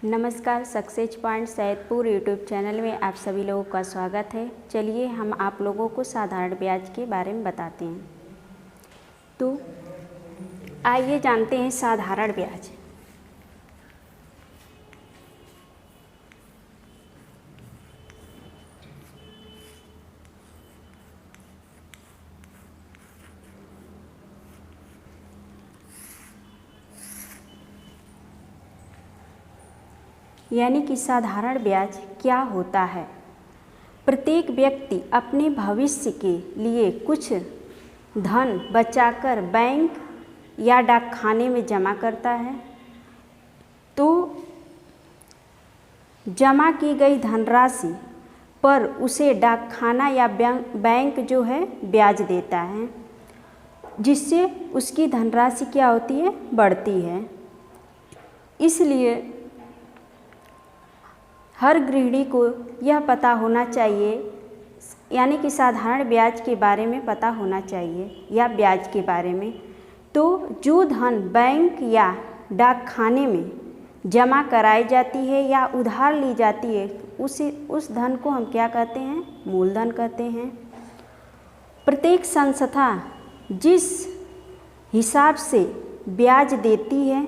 नमस्कार, success point Saidpur YouTube channel में आप सभी लोगों का स्वागत है। चलिए हम आप लोगों को साधारण ब्याज के बारे में बताते हैं। तो आइए जानते हैं साधारण ब्याज। यानी कि साधारण ब्याज क्या होता है। प्रत्येक व्यक्ति अपने भविष्य के लिए कुछ धन बचाकर बैंक या डाकखाने में जमा करता है। तो जमा की गई धनराशि पर उसे डाकखाना या बैंक जो है ब्याज देता है, जिससे उसकी धनराशि क्या होती है, बढ़ती है। इसलिए हर गृहिणी को यह पता होना चाहिए, यानी कि साधारण ब्याज के बारे में पता होना चाहिए या ब्याज के बारे में। तो जो धन बैंक या डाकखाने में जमा कराई जाती है या उधार ली जाती है, उस धन को हम क्या कहते हैं, मूलधन कहते हैं। प्रत्येक संस्था जिस हिसाब से ब्याज देती है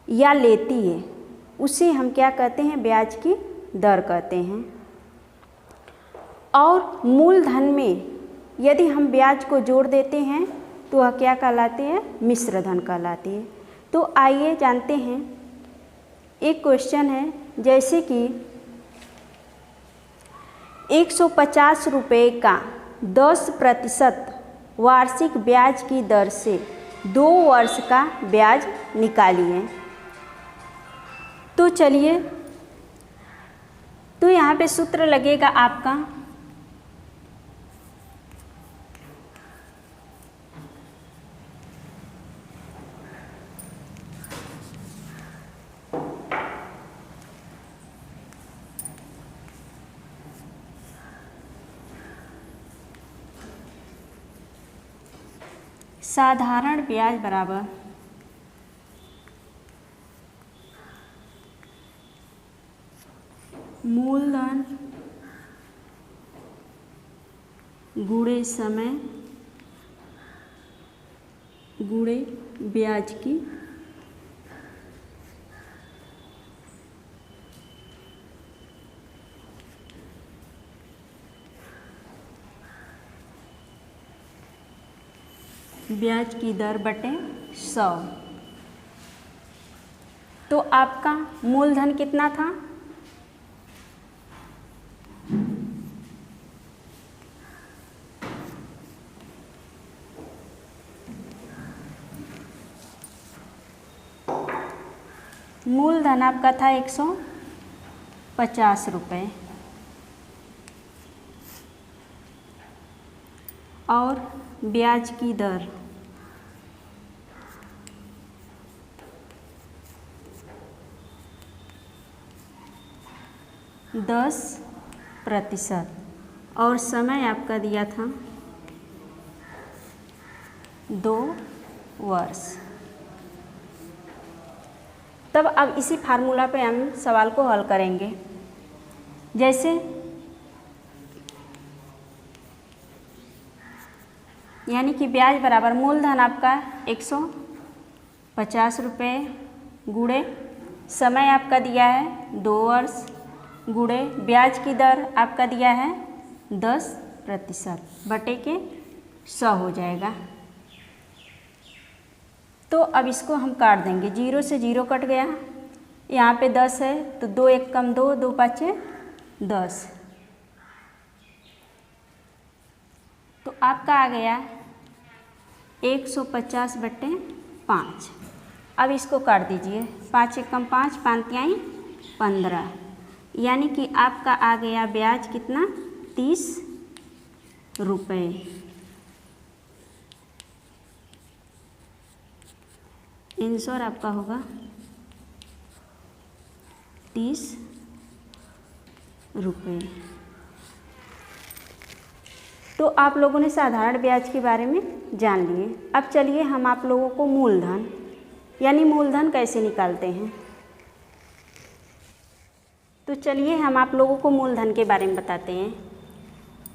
या लेती है, उसे हम क्या कहते हैं, ब्याज की दर कहते हैं। और मूलधन में यदि हम ब्याज को जोड़ देते हैं तो वह क्या कहलाते हैं, मिश्र धन कहलाती है। तो आइए जानते हैं। एक क्वेश्चन है, जैसे कि 150 रुपये का 10% वार्षिक ब्याज की दर से 2 वर्ष का ब्याज निकालिए। तो चलिए, तो यहाँ पे सूत्र लगेगा आपका साधारण ब्याज बराबर मूलधन गुणे समय गुणे ब्याज की दर बटे 100। तो आपका मूलधन कितना था, मूलधन आपका था 150 रुपये और ब्याज की दर 10% और समय आपका दिया था 2 वर्ष। तब अब इसी फार्मूला पे हम सवाल को हल करेंगे। जैसे यानी कि ब्याज बराबर मूलधन आपका 150 रुपये गुणे समय आपका दिया है 2 वर्ष गुणे ब्याज की दर आपका दिया है 10% बटे के 100 हो जाएगा। तो अब इसको हम काट देंगे, 0 से 0 कट गया, यहाँ पे 10 है तो 2 1 कम 2, 2 5 10। तो आपका आ गया 150 बटे 5। अब इसको काट दीजिए, 5 1 कम 5, 5 तिहाई 15, यानी कि आपका आ गया ब्याज कितना, 30 रुपये। आंसर आपका होगा 30 रुपये। तो आप लोगों ने साधारण ब्याज के बारे में जान लिए। अब चलिए हम आप लोगों को मूलधन यानी मूलधन कैसे निकालते हैं। तो चलिए हम आप लोगों को मूलधन के बारे में बताते हैं।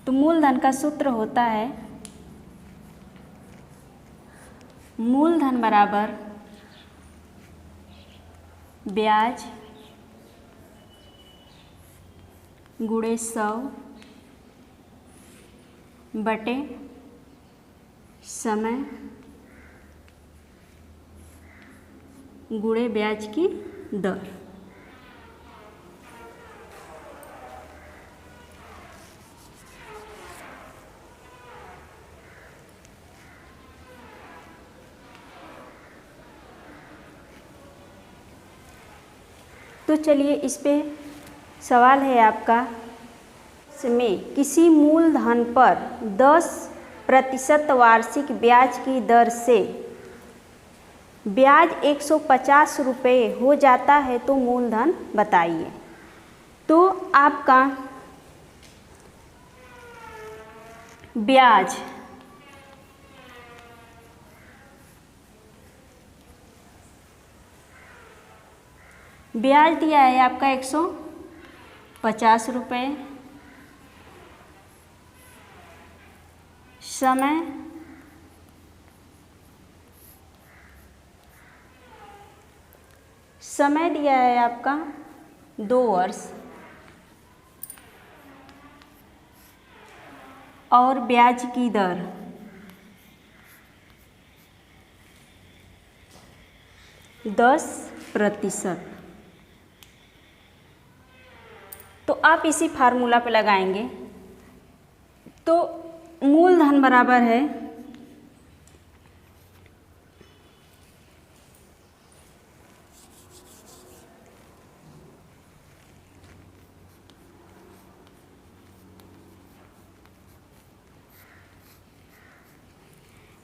तो मूलधन का सूत्र होता है मूलधन बराबर ब्याज गुणे 100 बटे समय गुणे ब्याज की दर। तो चलिए इस पे सवाल है आपका, में किसी मूलधन पर 10% वार्षिक ब्याज की दर से ब्याज 150 रुपये हो जाता है तो मूलधन बताइए। तो आपका ब्याज दिया है आपका 150 रुपये, समय दिया है आपका 2 वर्ष और ब्याज की दर 10%। तो आप इसी फार्मूला पे लगाएंगे तो मूलधन बराबर है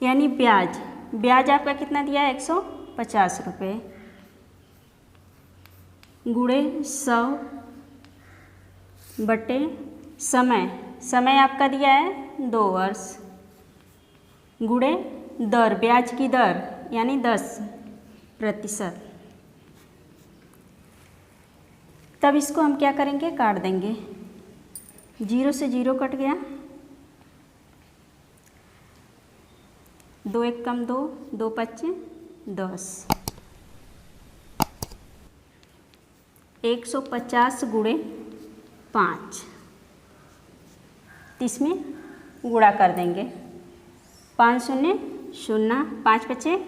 यानी ब्याज आपका कितना दिया है 150 रुपये गुणे 100 बटे समय आपका दिया है 2 वर्ष गुणे दर ब्याज की दर यानी 10%। तब इसको हम क्या करेंगे, काट देंगे। 0 से 0 कट गया, 2 1 कम 2, 2 5 10, 150 गुणे 5, इसमें गुणा कर देंगे। 5 शून्य 0, 5 5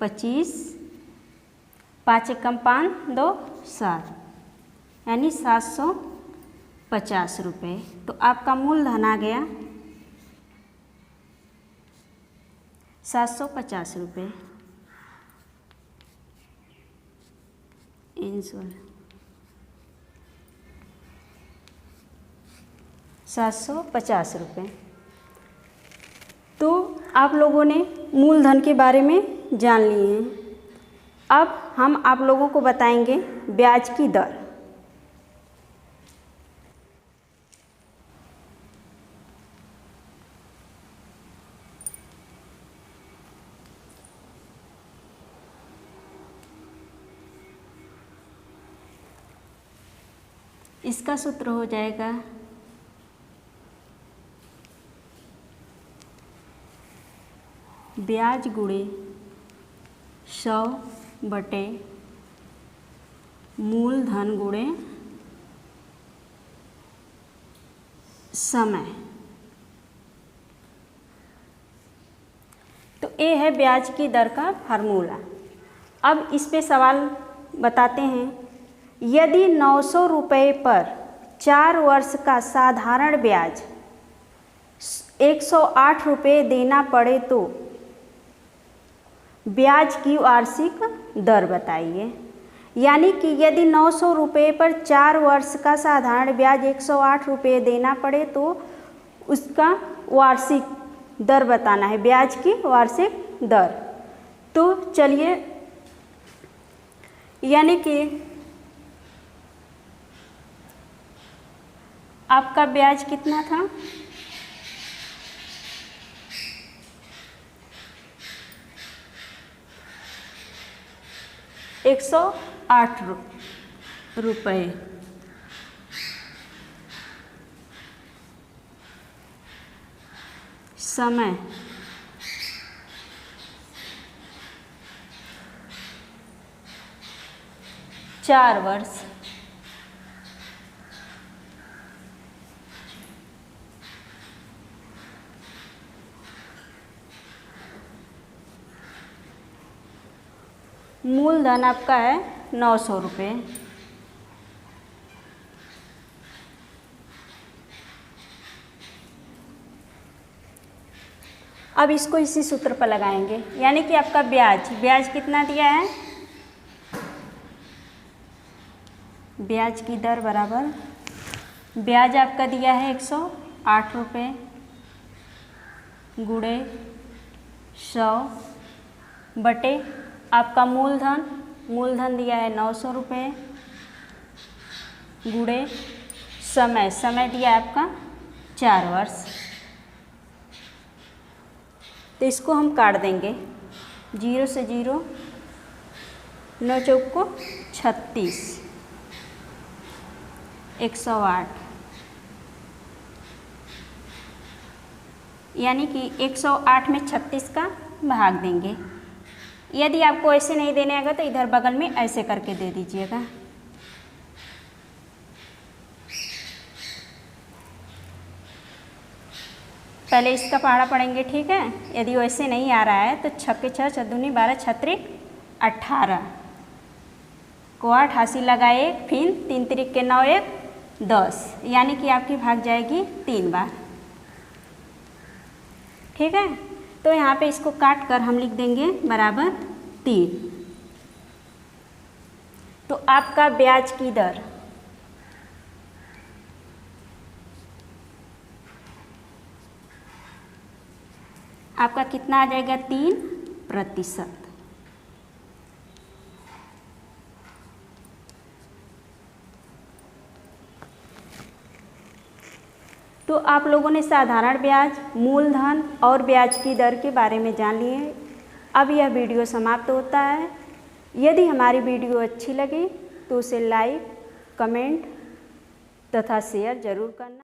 25, 5 1 कम 5 2 7 यानी 750 रुपये। तो आपका मूलधन आ गया 750 रुपये। आंसर 750 रुपये। तो आप लोगों ने मूलधन के बारे में जान लिए हैं। अब हम आप लोगों को बताएंगे ब्याज की दर। इसका सूत्र हो जाएगा ब्याज गुणे 100 बटे मूलधन गुणे समय। तो ये है ब्याज की दर का फार्मूला। अब इस पे सवाल बताते हैं, यदि 900 रुपये पर 4 वर्ष का साधारण ब्याज 108 रुपये देना पड़े तो ब्याज की वार्षिक दर बताइए। यानी कि यदि 900 रुपये पर 4 वर्ष का साधारण ब्याज 108 रुपये देना पड़े तो उसका वार्षिक दर बताना है, ब्याज की वार्षिक दर। तो चलिए, यानी कि आपका ब्याज कितना था, 108 रुपये समय चार वर्ष। मूलधन आपका है 900 रुपये। अब इसको इसी सूत्र पर लगाएंगे, यानी कि आपका ब्याज कितना दिया है, ब्याज की दर बराबर, ब्याज आपका दिया है 108 रुपये गुणे 100 बटे आपका मूलधन दिया है 900 रुपये गुणे समय दिया है आपका 4 वर्ष। तो इसको हम काट देंगे, 0 से 0, 9 चौक को 36, 108, यानी कि 108 में 36 का भाग देंगे। यदि आपको ऐसे नहीं देने आएगा तो इधर बगल में ऐसे करके दे दीजिएगा। पहले इसका पहाड़ा पढ़ेंगे, ठीक है। यदि वैसे नहीं आ रहा है तो 6 के 6, 4 दूनी 12, 6 18 को 8 हासिल लगाए, फिर 3 त्रिक के 9, 1 10, यानी कि आपकी भाग जाएगी 3 बार, ठीक है। तो यहाँ पे इसको काट कर हम लिख देंगे बराबर 3। तो आपका ब्याज की दर आपका कितना आ जाएगा, 3%। तो आप लोगों ने साधारण ब्याज, मूलधन और ब्याज की दर के बारे में जान लिए। अब यह वीडियो समाप्त होता है। यदि हमारी वीडियो अच्छी लगी तो उसे लाइक, कमेंट तथा शेयर जरूर करना।